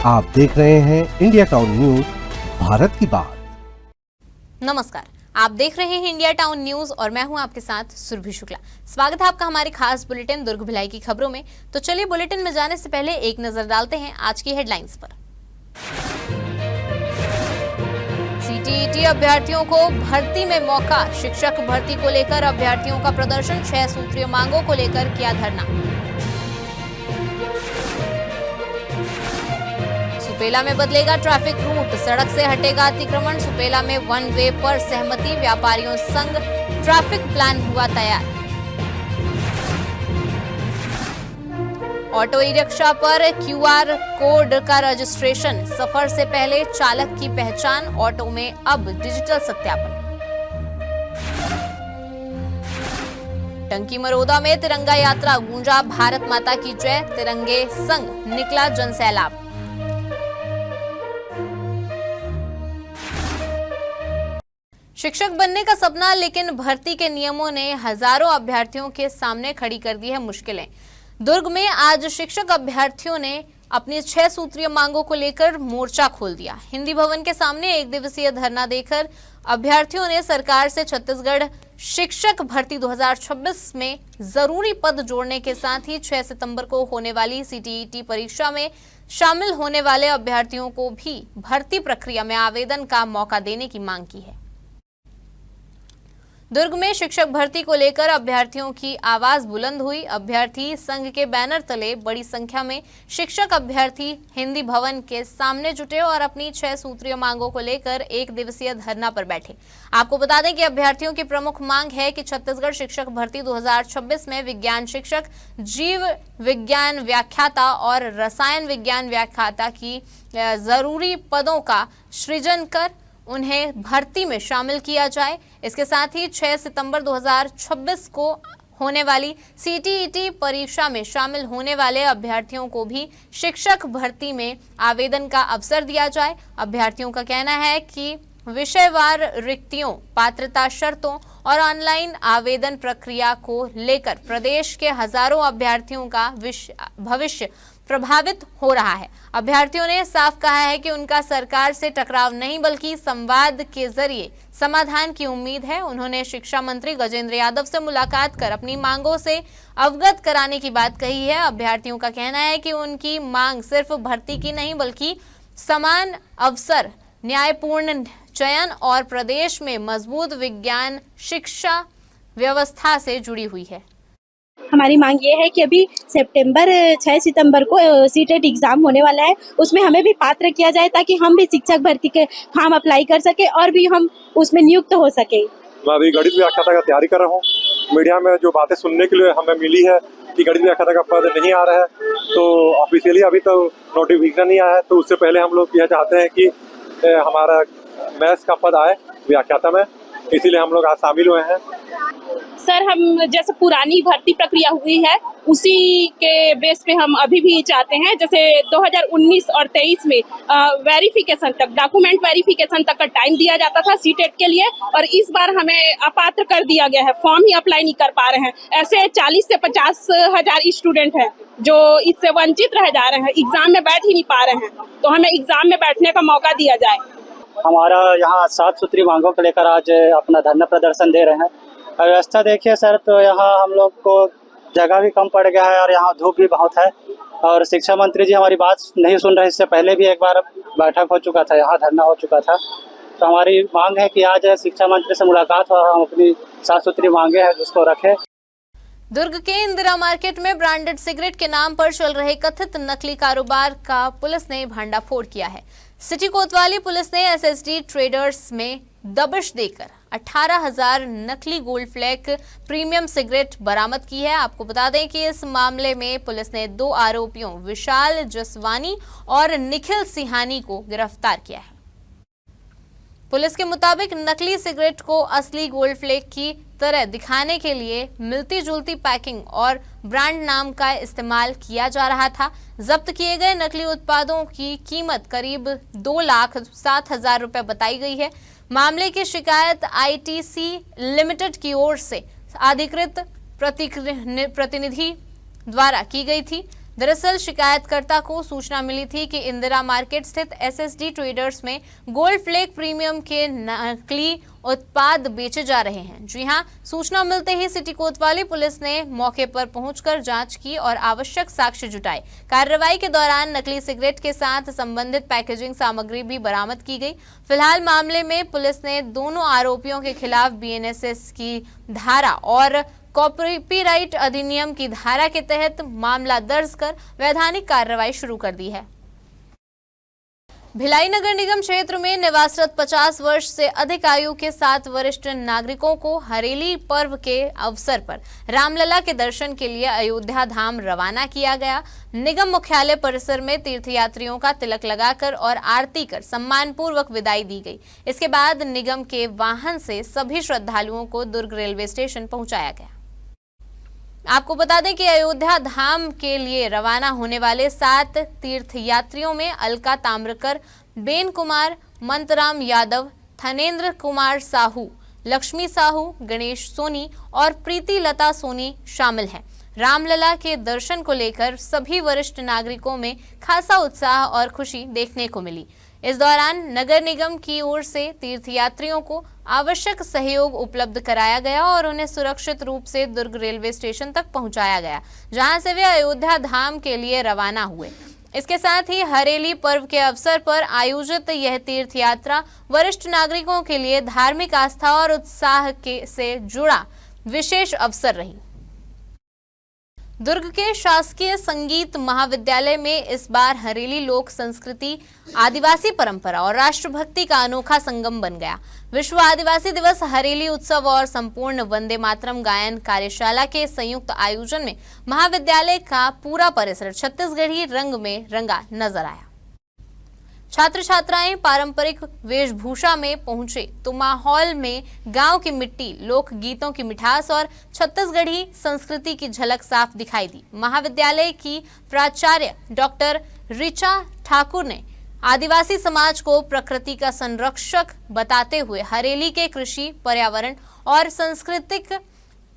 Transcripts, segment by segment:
आप देख रहे हैं इंडिया टाउन न्यूज, भारत की बात। नमस्कार, आप देख रहे हैं इंडिया टाउन न्यूज और मैं हूं आपके साथ सुरभि शुक्ला। स्वागत है आपका हमारे खास बुलेटिन दुर्ग भिलाई की खबरों में। तो चलिए बुलेटिन में जाने से पहले एक नजर डालते हैं आज की हेडलाइंस पर। सीटीईटी अभ्यर्थियों को भर्ती में मौका, शिक्षक भर्ती को लेकर अभ्यर्थियों का प्रदर्शन, 6 सूत्रीय मांगों को लेकर किया धरना। सुपेला में बदलेगा ट्रैफिक रूट, सड़क से हटेगा अतिक्रमण। सुपेला में वन वे पर सहमति, व्यापारियों संग ट्रैफिक प्लान हुआ तैयार। ऑटो ई रिक्शा पर क्यूआर कोड का रजिस्ट्रेशन, सफर से पहले चालक की पहचान, ऑटो में अब डिजिटल सत्यापन। टंकी मरोदा में तिरंगा यात्रा, गूंजा भारत माता की जय, तिरंगे संग निकला जनसैलाब। शिक्षक बनने का सपना, लेकिन भर्ती के नियमों ने हजारों अभ्यर्थियों के सामने खड़ी कर दी है मुश्किलें। दुर्ग में आज शिक्षक अभ्यर्थियों ने अपनी 6 सूत्रीय मांगों को लेकर मोर्चा खोल दिया। हिंदी भवन के सामने 1 दिवसीय धरना देकर अभ्यर्थियों ने सरकार से छत्तीसगढ़ शिक्षक भर्ती 2026 में जरूरी पद जोड़ने के साथ ही 6 सितंबर को होने वाली सीटीईटी परीक्षा में शामिल होने वाले अभ्यर्थियों को भी भर्ती प्रक्रिया में आवेदन का मौका देने की मांग की है। दुर्ग में शिक्षक भर्ती को लेकर अभ्यर्थियों की आवाज बुलंद हुई। अभ्यर्थी संघ के बैनर तले बड़ी संख्या में शिक्षक अभ्यर्थी हिंदी भवन के सामने जुटे और अपनी 6 सूत्रीय मांगों को लेकर 1 दिवसीय धरना पर बैठे। आपको बता दें कि अभ्यर्थियों की प्रमुख मांग है कि छत्तीसगढ़ शिक्षक भर्ती 2026 में विज्ञान शिक्षक, जीव विज्ञान व्याख्याता और रसायन विज्ञान व्याख्याता की जरूरी पदों का सृजन कर उन्हें भर्ती में शामिल किया जाए। इसके साथ ही 6 सितंबर 2026 को होने वाली सीटीईटी परीक्षा में शामिल होने वाले अभ्यर्थियों को भी शिक्षक भर्ती में आवेदन का अवसर दिया जाए। अभ्यर्थियों का कहना है कि विषयवार रिक्तियों, पात्रता शर्तों और ऑनलाइन आवेदन प्रक्रिया को लेकर प्रदेश के हजारों अभ्यर्थियों का भविष्य प्रभावित हो रहा है। अभ्यर्थियों ने साफ कहा है कि उनका सरकार से टकराव नहीं बल्कि संवाद के जरिए समाधान की उम्मीद है। उन्होंने शिक्षा मंत्री गजेंद्र यादव से मुलाकात कर अपनी मांगों से अवगत कराने की बात कही है। अभ्यर्थियों का कहना है कि उनकी मांग सिर्फ भर्ती की नहीं बल्कि समान अवसर, न्यायपूर्ण चयन और प्रदेश में मजबूत विज्ञान शिक्षा व्यवस्था से जुड़ी हुई है। हमारी मांग ये है कि अभी 6 सितंबर को सीटेट एग्जाम होने वाला है, उसमें हमें भी पात्र किया जाए ताकि हम भी शिक्षक भर्ती के फॉर्म अप्लाई कर सके और भी हम उसमें नियुक्त हो सके। मैं अभी गणित व्याख्याता का तैयारी कर रहा हूँ। मीडिया में जो बातें सुनने के लिए हमें मिली है कि गणित व्याख्याता का पद नहीं आ रहा है, तो ऑफिशियली अभी तो नोटिफिकेशन नहीं आया है, तो उससे पहले हम लोग यह चाहते हैं कि हमारा मैथ्स का पद आए व्याख्याता में, इसीलिए हम लोग आज शामिल हुए हैं। सर, हम जैसे पुरानी भर्ती प्रक्रिया हुई है उसी के बेस पे हम अभी भी चाहते हैं। जैसे 2019 और 23 में वेरिफिकेशन तक, डॉक्यूमेंट वेरिफिकेशन तक का टाइम दिया जाता था सीटेट के लिए, और इस बार हमें अपात्र कर दिया गया है, फॉर्म ही अप्लाई नहीं कर पा रहे हैं। ऐसे 40 से 50 हजार स्टूडेंट हैं जो इससे वंचित रह जा रहे हैं, एग्जाम में बैठ ही नहीं पा रहे हैं। तो हमें एग्जाम में बैठने का मौका दिया जाए। हमारा यहाँ 7 सूत्री मांगों को लेकर आज अपना धरना प्रदर्शन दे रहे हैं। व्यवस्था देखिए सर, तो यहाँ हम लोग को जगह भी कम पड़ गया है और यहाँ धूप भी बहुत है, और शिक्षा मंत्री जी हमारी बात नहीं सुन रहे। इससे पहले भी एक बार बैठक हो चुका था, यहाँ धरना हो चुका था। तो हमारी मांग है कि आज शिक्षा मंत्री से मुलाकात हो, हम अपनी 7 सूत्री मांगे हैं जिसको रखें। दुर्ग के इंदिरा मार्केट में ब्रांडेड सिगरेट के नाम पर चल रहे कथित नकली कारोबार का पुलिस ने भंडाफोड़ किया है। सिटी कोतवाली पुलिस ने एसएसडी ट्रेडर्स में दबिश देकर 18,000 नकली गोल्ड फ्लैग प्रीमियम सिगरेट बरामद की है। आपको बता दें कि इस मामले में पुलिस ने 2 आरोपियों विशाल जसवानी और निखिल सिहानी को गिरफ्तार किया है। पुलिस के मुताबिक नकली सिगरेट को असली गोल्ड फ्लेक की तरह दिखाने के लिए मिलती जुलती पैकिंग और ब्रांड नाम का इस्तेमाल किया जा रहा था। जब्त किए गए नकली उत्पादों की कीमत करीब 2,07,000 रुपए बताई गई है। मामले की शिकायत आईटीसी लिमिटेड की ओर से अधिकृत प्रतिनिधि द्वारा की गई थी। दरअसल शिकायतकर्ता को सूचना मिली थी कि इंदिरा मार्केट स्थित एसएसडी ट्रेडर्स में गोल्ड फ्लेक प्रीमियम के नकली उत्पाद बेचे जा रहे हैं। जी हां, सूचना मिलते ही सिटी कोतवाली पुलिस ने मौके पर पहुंचकर जांच की और आवश्यक साक्ष्य जुटाए। कार्रवाई के दौरान नकली सिगरेट के साथ संबंधित पैकेजिंग सामग्री भी बरामद की गई। फिलहाल मामले में पुलिस ने दोनों आरोपियों के खिलाफ बीएनएसएस की धारा और कॉपीराइट अधिनियम की धारा के तहत मामला दर्ज कर वैधानिक कार्रवाई शुरू कर दी है। भिलाई नगर निगम क्षेत्र में निवासरत 50 वर्ष से अधिक आयु के 7 वरिष्ठ नागरिकों को हरेली पर्व के अवसर पर रामलला के दर्शन के लिए अयोध्या धाम रवाना किया गया। निगम मुख्यालय परिसर में तीर्थयात्रियों का तिलक लगाकर और आरती कर सम्मानपूर्वक विदाई दी गई। इसके बाद निगम के वाहन से सभी श्रद्धालुओं को दुर्ग रेलवे स्टेशन पहुंचाया गया। आपको बता दें कि अयोध्या धाम के लिए रवाना होने वाले 7 तीर्थयात्रियों में अलका ताम्रकर, बेन कुमार, मंतराम यादव, थनेंद्र कुमार साहू, लक्ष्मी साहू, गणेश सोनी और प्रीति लता सोनी शामिल हैं। रामलला के दर्शन को लेकर सभी वरिष्ठ नागरिकों में खासा उत्साह और खुशी देखने को मिली। इस दौरान नगर निगम की ओर से तीर्थयात्रियों को आवश्यक सहयोग उपलब्ध कराया गया और उन्हें सुरक्षित रूप से दुर्ग रेलवे स्टेशन तक पहुंचाया गया, जहां से वे अयोध्या धाम के लिए रवाना हुए। इसके साथ ही हरेली पर्व के अवसर पर आयोजित यह तीर्थ यात्रा वरिष्ठ नागरिकों के लिए धार्मिक आस्था और उत्साह से जुड़ा विशेष अवसर रही। दुर्ग के शासकीय संगीत महाविद्यालय में इस बार हरेली लोक संस्कृति, आदिवासी परंपरा और राष्ट्रभक्ति का अनोखा संगम बन गया। विश्व आदिवासी दिवस, हरेली उत्सव और संपूर्ण वंदे मातरम गायन कार्यशाला के संयुक्त आयोजन में महाविद्यालय का पूरा परिसर छत्तीसगढ़ी रंग में रंगा नजर आया। छात्र छात्राएं पारंपरिक वेशभूषा में पहुंचे तो माहौल में गांव की मिट्टी, लोक गीतों की मिठास और छत्तीसगढ़ी संस्कृति की झलक साफ दिखाई दी। महाविद्यालय की प्राचार्य डॉक्टर ऋचा ठाकुर ने आदिवासी समाज को प्रकृति का संरक्षक बताते हुए हरेली के कृषि, पर्यावरण और सांस्कृतिक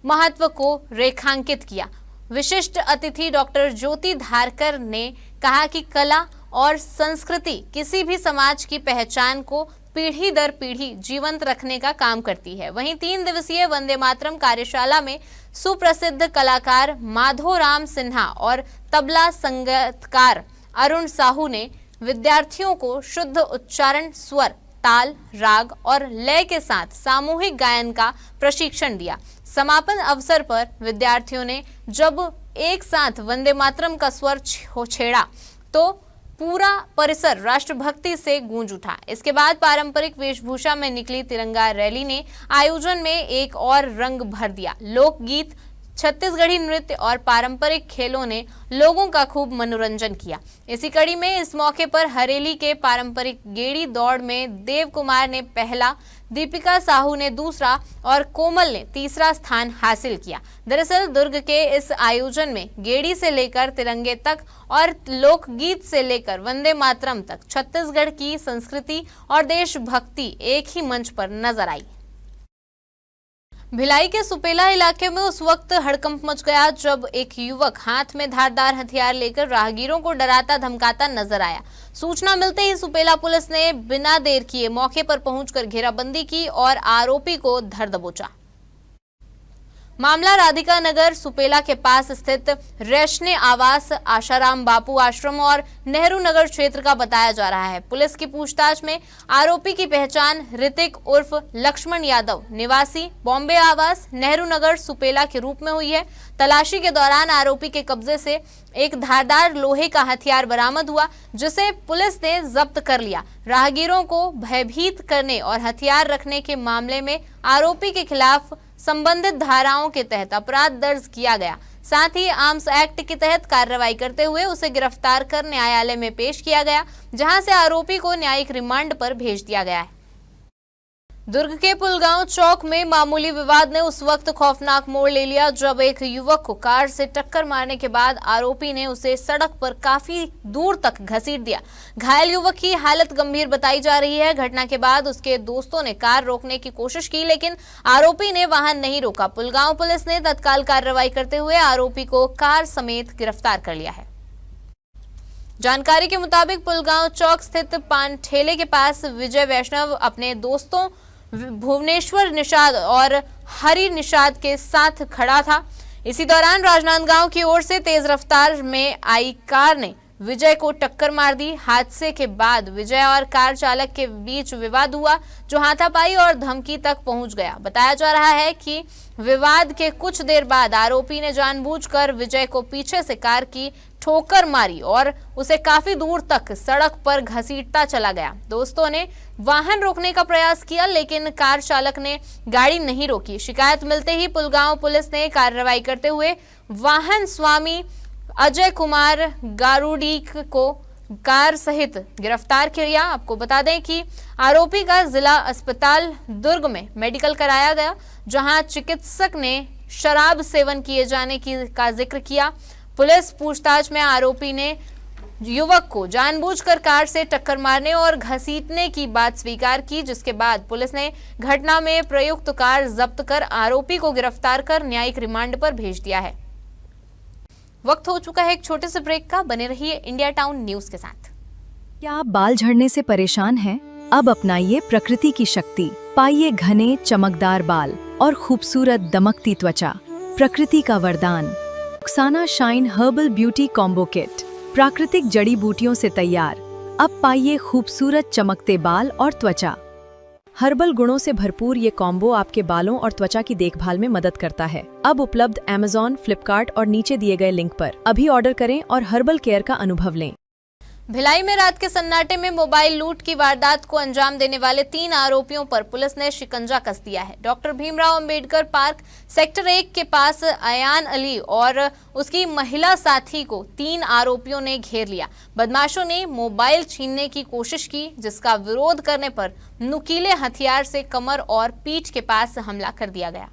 महत्व को रेखांकित किया। विशिष्ट अतिथि डॉक्टर ज्योति धारकर ने कहा कि कला और संस्कृति किसी भी समाज की पहचान को पीढ़ी दर पीढ़ी जीवंत रखने का काम करती है। वहीं 3 दिवसीय वंदे मातरम कार्यशाला में सुप्रसिद्ध कलाकार माधोराम सिन्हा और तबला संगीतकार अरुण साहू ने विद्यार्थियों को शुद्ध उच्चारण, स्वर, ताल, राग और लय के साथ सामूहिक गायन का प्रशिक्षण दिया। समापन अवसर पर विद्यार्थियों ने जब एक साथ वंदे मातरम का स्वर छेड़ा तो पूरा परिसर राष्ट्रभक्ति से गूंज उठा। इसके बाद पारंपरिक वेशभूषा में निकली तिरंगा रैली ने आयोजन में एक और रंग भर दिया। लोकगीत, छत्तीसगढ़ी नृत्य और पारंपरिक खेलों ने लोगों का खूब मनोरंजन किया। इसी कड़ी में इस मौके पर हरेली के पारंपरिक गेड़ी दौड़ में देव कुमार ने पहला, दीपिका साहू ने दूसरा और कोमल ने तीसरा स्थान हासिल किया। दरअसल दुर्ग के इस आयोजन में गेड़ी से लेकर तिरंगे तक और लोकगीत से लेकर वंदे मातरम तक छत्तीसगढ़ की संस्कृति और देशभक्ति एक ही मंच पर नजर आई। भिलाई के सुपेला इलाके में उस वक्त हड़कंप मच गया जब एक युवक हाथ में धारदार हथियार लेकर राहगीरों को डराता धमकाता नजर आया। सूचना मिलते ही सुपेला पुलिस ने बिना देर किए मौके पर पहुंचकर घेराबंदी की और आरोपी को धर दबोचा। मामला राधिका नगर सुपेला के पास स्थित रैशने आवास, आशाराम बापू आश्रम और नेहरू नगर क्षेत्र का बताया जा रहा है। पुलिस की पूछताछ में आरोपी की पहचान ऋतिक उर्फ लक्ष्मण यादव निवासी बॉम्बे आवास, नेहरू नगर, सुपेला के रूप में हुई है। तलाशी के दौरान आरोपी के कब्जे से एक धारदार लोहे का हथियार बरामद हुआ, जिसे पुलिस ने जब्त कर लिया। राहगीरों को भयभीत करने और हथियार रखने के मामले में आरोपी के खिलाफ संबंधित धाराओं के तहत अपराध दर्ज किया गया। साथ ही आर्म्स एक्ट के तहत कार्रवाई करते हुए उसे गिरफ्तार कर न्यायालय में पेश किया गया, जहां से आरोपी को न्यायिक रिमांड पर भेज दिया गया है। दुर्ग के पुलगांव चौक में मामूली विवाद ने उस वक्त खौफनाक मोड़ ले लिया जब एक युवक को कार से टक्कर मारने के बाद आरोपी ने उसे सड़क पर काफी दूर तक घसीट दिया। घायल युवक की हालत गंभीर बताई जा रही है। घटना के बाद उसके दोस्तों ने कार रोकने की कोशिश की, लेकिन आरोपी ने वाहन नहीं रोका। पुलगांव पुलिस ने तत्काल कार्रवाई करते हुए आरोपी को कार समेत गिरफ्तार कर लिया है। जानकारी के मुताबिक पुलगांव चौक स्थित पान ठेले के पास विजय वैष्णव अपने दोस्तों भुवनेश्वर निषाद और हरि निषाद के साथ खड़ा था। इसी दौरान राजनांदगांव की ओर से तेज रफ्तार में आई कार ने विजय को टक्कर मार दी। हादसे के बाद विजय और कार चालक के बीच विवाद हुआ, जो हाथापाई और धमकी तक पहुंच गया। बताया जा रहा है कि विवाद के कुछ देर बाद आरोपी ने जानबूझकर विजय को पीछे से कार की ठोकर मारी और उसे काफी दूर तक सड़क पर घसीटता चला गया। दोस्तों ने वाहन रोकने का प्रयास किया, लेकिन कार चालक ने गाड़ी नहीं रोकी। शिकायत मिलते ही पुलगांव पुलिस ने कार्रवाई करते हुए वाहन स्वामी अजय कुमार गारुडीक को कार सहित गिरफ्तार किया। आपको बता दें कि आरोपी का जिला अस्पताल दुर्ग में मेडिकल कराया गया, जहां चिकित्सक ने शराब सेवन किए जाने का जिक्र किया। पुलिस पूछताछ में आरोपी ने युवक को जानबूझकर कार से टक्कर मारने और घसीटने की बात स्वीकार की, जिसके बाद पुलिस ने घटना में प्रयुक्त कार जब्त कर आरोपी को गिरफ्तार कर न्यायिक रिमांड पर भेज दिया है। वक्त हो चुका है एक छोटे से ब्रेक का। बने रहिए इंडिया टाउन न्यूज के साथ। क्या आप बाल झड़ने से परेशान हैं? अब अपनाइए प्रकृति की शक्ति, पाइए घने चमकदार बाल और खूबसूरत दमकती त्वचा। प्रकृति का वरदान Rukhsana shine herbal beauty combo kit, प्राकृतिक जड़ी बूटियों से तैयार। अब पाइए खूबसूरत चमकते बाल और त्वचा। हर्बल गुणों से भरपूर ये कॉम्बो आपके बालों और त्वचा की देखभाल में मदद करता है। अब उपलब्ध Amazon, फ्लिपकार्ट और नीचे दिए गए लिंक पर अभी ऑर्डर करें और हर्बल केयर का अनुभव लें। भिलाई में रात के सन्नाटे में मोबाइल लूट की वारदात को अंजाम देने वाले 3 आरोपियों पर पुलिस ने शिकंजा कस दिया है। Doctor Bhimrao Ambedkar park sector 1 के पास अयान अली और उसकी महिला साथी को 3 आरोपियों ने घेर लिया। बदमाशों ने मोबाइल छीनने की कोशिश की, जिसका विरोध करने पर नुकीले हथियार से कमर और पीठ के पास हमला कर दिया गया।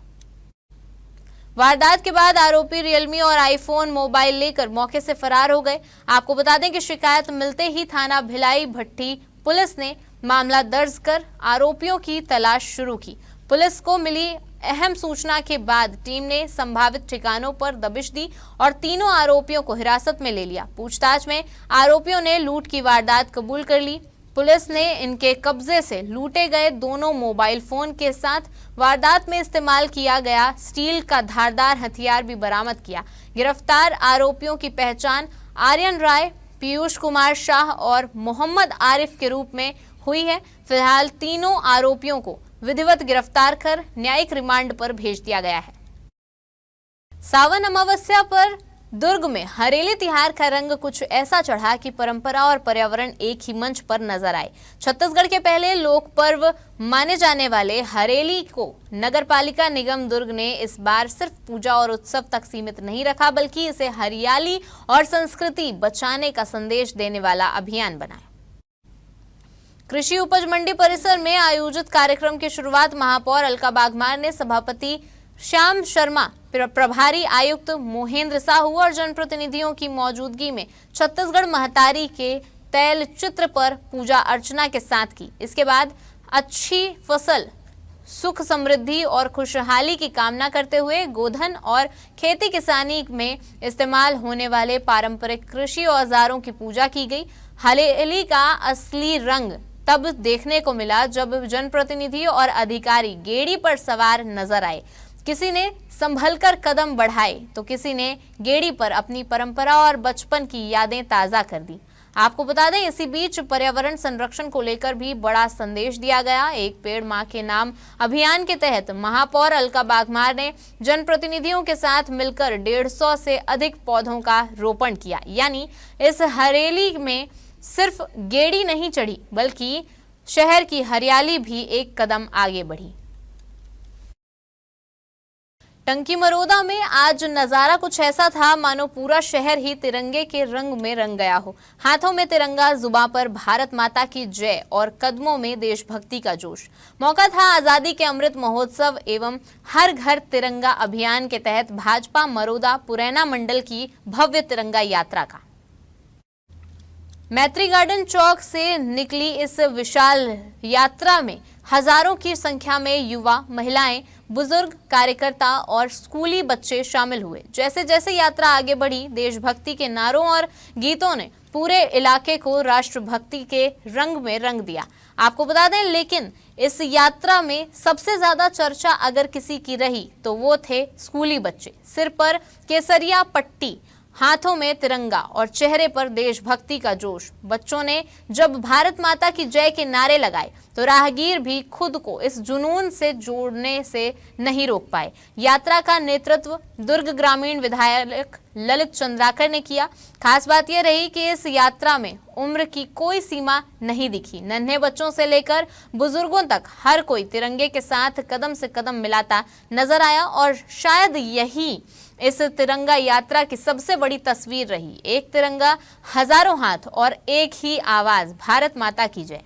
वारदात के बाद आरोपी रियलमी और आईफोन मोबाइल लेकर मौके से फरार हो गए। आपको बता दें कि शिकायत मिलते ही थाना भिलाई भट्टी पुलिस ने मामला दर्ज कर आरोपियों की तलाश शुरू की। पुलिस को मिली अहम सूचना के बाद टीम ने संभावित ठिकानों पर दबिश दी और तीनों आरोपियों को हिरासत में ले लिया। पूछताछ में आरोपियों ने लूट की वारदात कबूल कर ली। पुलिस ने इनके कब्जे से लूटे गए दोनों मोबाइल फोन के साथ वारदात में इस्तेमाल किया गया स्टील का धारदार हथियार भी बरामद किया। गिरफ्तार आरोपियों की पहचान आर्यन राय, पीयूष कुमार शाह और मोहम्मद आरिफ के रूप में हुई है। फिलहाल तीनों आरोपियों को विधिवत गिरफ्तार कर न्यायिक रिमांड पर भेज दिया गया है। सावन अमावस्या पर दुर्ग में हरेली तिहार का रंग कुछ ऐसा चढ़ा कि परंपरा और पर्यावरण एक ही मंच पर नजर आए। छत्तीसगढ़ के पहले लोक पर्व माने जाने वाले हरेली को नगरपालिका निगम दुर्ग ने इस बार सिर्फ पूजा और उत्सव तक सीमित नहीं रखा, बल्कि इसे हरियाली और संस्कृति बचाने का संदेश देने वाला अभियान बनाया। कृषि उपज मंडी परिसर में आयोजित कार्यक्रम की शुरुआत महापौर अलका बागमार ने सभापति श्याम शर्मा, प्रभारी आयुक्त मोहेंद्र साहू और जनप्रतिनिधियों की मौजूदगी में छत्तीसगढ़ महतारी के तैल चित्र पर पूजा अर्चना के साथ की। इसके बाद अच्छी फसल, सुख समृद्धि और खुशहाली की कामना करते हुए गोधन और खेती किसानी में इस्तेमाल होने वाले पारंपरिक कृषि औजारों की पूजा की गई। हरेली का असली रंग तब देखने को मिला जब जनप्रतिनिधि और अधिकारी गेड़ी पर सवार नजर आए। किसी ने संभलकर कदम बढ़ाए तो किसी ने गेड़ी पर अपनी परंपरा और बचपन की यादें ताजा कर दी। आपको बता दें, इसी बीच पर्यावरण संरक्षण को लेकर भी बड़ा संदेश दिया गया। एक पेड़ मां के नाम अभियान के तहत महापौर अलका बागमार ने जनप्रतिनिधियों के साथ मिलकर 150 से अधिक पौधों का रोपण किया। यानी इस हरेली में सिर्फ गेड़ी नहीं चढ़ी, बल्कि शहर की हरियाली भी एक कदम आगे बढ़ी। टंकी मरोदा में आज नजारा कुछ ऐसा था मानो पूरा शहर ही तिरंगे के रंग में रंग गया हो। हाथों में तिरंगा, जुबां पर भारत माता की जय और कदमों में देशभक्ति का जोश। मौका था आजादी के अमृत महोत्सव एवं हर घर तिरंगा अभियान के तहत भाजपा मरोदा पुरैना मंडल की भव्य तिरंगा यात्रा का। मैत्री गार्डन चौक से निकली इस विशाल यात्रा में हजारों की संख्या में युवा, महिलाएं, बुजुर्ग, कार्यकर्ता और स्कूली बच्चे शामिल हुए। जैसे जैसे यात्रा आगे बढ़ी, देशभक्ति के नारों और गीतों ने पूरे इलाके को राष्ट्रभक्ति के रंग में रंग दिया। आपको बता दें, लेकिन इस यात्रा में सबसे ज्यादा चर्चा अगर किसी की रही तो वो थे स्कूली बच्चे। सिर पर केसरिया पट्टी, हाथों में तिरंगा और चेहरे पर देशभक्ति का जोश। बच्चों ने जब भारत माता की जय के नारे लगाए तो राहगीर भी खुद को इस जुनून से जोड़ने से नहीं रोक पाए। यात्रा का नेतृत्व दुर्ग ग्रामीण विधायक ललित चंद्राकर ने किया। खास बात यह रही कि इस यात्रा में उम्र की कोई सीमा नहीं दिखी। नन्हे बच्चों से लेकर बुजुर्गों तक हर कोई तिरंगे के साथ कदम से कदम मिलाता नजर आया और शायद यही इस तिरंगा यात्रा की सबसे बड़ी तस्वीर रही। एक तिरंगा, हजारों हाथ और एक ही आवाज, भारत माता की जय।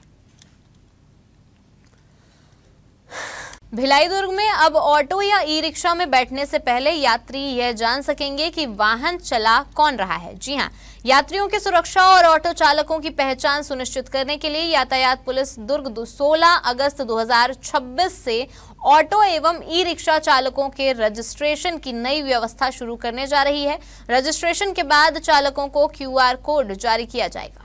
भिलाई दुर्ग में अब ऑटो या ई रिक्शा में बैठने से पहले यात्री यह जान सकेंगे कि वाहन चला कौन रहा है। जी हां, यात्रियों की सुरक्षा और ऑटो चालकों की पहचान सुनिश्चित करने के लिए यातायात पुलिस दुर्ग 16 अगस्त 2026 से ऑटो एवं ई रिक्शा चालकों के रजिस्ट्रेशन की नई व्यवस्था शुरू करने जा रही है। रजिस्ट्रेशन के बाद चालकों को QR कोड जारी किया जाएगा।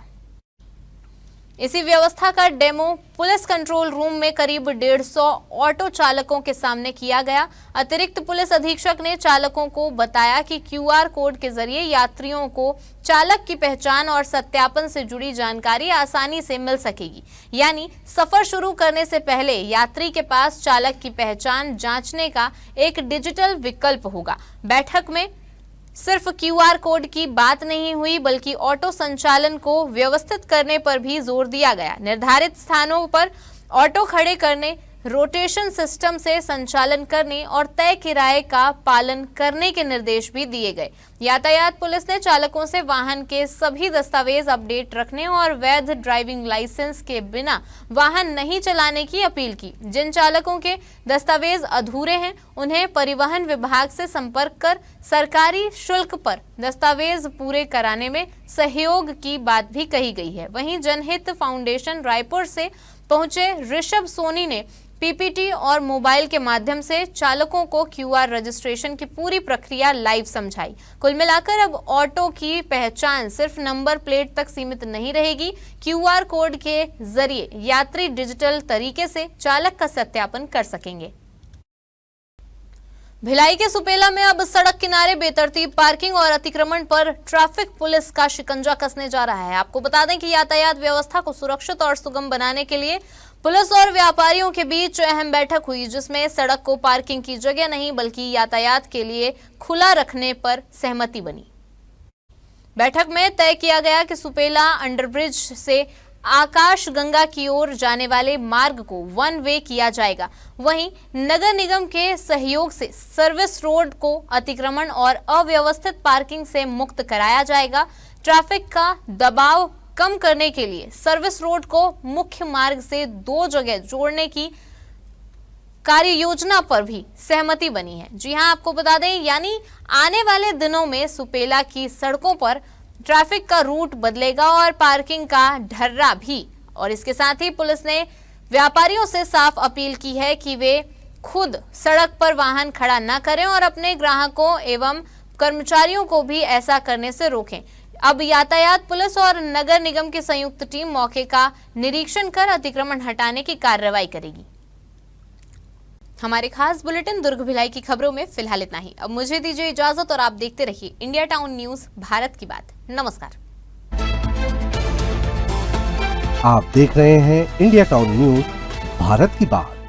इसी व्यवस्था का डेमो पुलिस कंट्रोल रूम में करीब 150 ऑटो चालकों के सामने किया गया। अतिरिक्त पुलिस अधीक्षक ने चालकों को बताया कि QR कोड के जरिए यात्रियों को चालक की पहचान और सत्यापन से जुड़ी जानकारी आसानी से मिल सकेगी। यानी सफर शुरू करने से पहले यात्री के पास चालक की पहचान जांचने का एक डिजिटल विकल्प होगा। बैठक में सिर्फ QR कोड की बात नहीं हुई, बल्कि ऑटो संचालन को व्यवस्थित करने पर भी जोर दिया गया। निर्धारित स्थानों पर ऑटो खड़े करने, रोटेशन सिस्टम से संचालन करने और तय किराए का पालन करने के निर्देश भी दिए गए। यातायात पुलिस ने चालकों से वाहन के सभी दस्तावेज अपडेट रखने और वैध ड्राइविंग लाइसेंस के बिना वाहन नहीं चलाने की अपील की। जिन चालकों के दस्तावेज अधूरे हैं उन्हें परिवहन विभाग से संपर्क कर सरकारी शुल्क पर दस्तावेज पूरे कराने में सहयोग की बात भी कही गई है। वहीं जनहित फाउंडेशन रायपुर से पहुंचे ऋषभ सोनी ने PPT और मोबाइल के माध्यम से चालकों को QR रजिस्ट्रेशन की पूरी प्रक्रिया लाइव समझाई। कुल मिलाकर अब ऑटो की पहचान सिर्फ नंबर प्लेट तक सीमित नहीं रहेगी। QR कोड के जरिए यात्री डिजिटल तरीके से चालक का सत्यापन कर सकेंगे। भिलाई के सुपेला में अब सड़क किनारे बेतरतीब पार्किंग और अतिक्रमण पर ट्रैफिक पुलिस का शिकंजा कसने जा रहा है। आपको बता दें कि यातायात व्यवस्था को सुरक्षित और सुगम बनाने के लिए पुलिस और व्यापारियों के बीच अहम बैठक हुई, जिसमें सड़क को पार्किंग की जगह नहीं बल्कि यातायात के लिए खुला रखने पर सहमति बनी। बैठक में तय किया गया कि सुपेला अंडरब्रिज से आकाश गंगा की ओर जाने वाले मार्ग को 1 वे किया जाएगा। वहीं नगर निगम के सहयोग से सर्विस रोड को अतिक्रमण और अव्यवस्थित पार्किंग से मुक्त कराया जाएगा। ट्रैफिक का दबाव कम करने के लिए सर्विस रोड को मुख्य मार्ग से 2 जगह जोड़ने की कार्य योजना पर भी सहमति बनी है। जी हां, आपको बता दें, यानी आने वाले दिनों में सुपेला की सड़कों पर ट्रैफिक का रूट बदलेगा और पार्किंग का ढर्रा भी। और इसके साथ ही पुलिस ने व्यापारियों से साफ अपील की है कि वे खुद सड़क पर वाहन खड़ा न करें और अपने ग्राहकों एवं कर्मचारियों को भी ऐसा करने से रोकें। अब यातायात पुलिस और नगर निगम की संयुक्त टीम मौके का निरीक्षण कर अतिक्रमण हटाने की कार्रवाई करेगी। हमारे खास बुलेटिन दुर्ग भिलाई की खबरों में फिलहाल इतना ही। अब मुझे दीजिए इजाजत और आप देखते रहिए इंडिया टाउन न्यूज, भारत की बात। नमस्कार। आप देख रहे हैं इंडिया टाउन न्यूज, भारत की बात।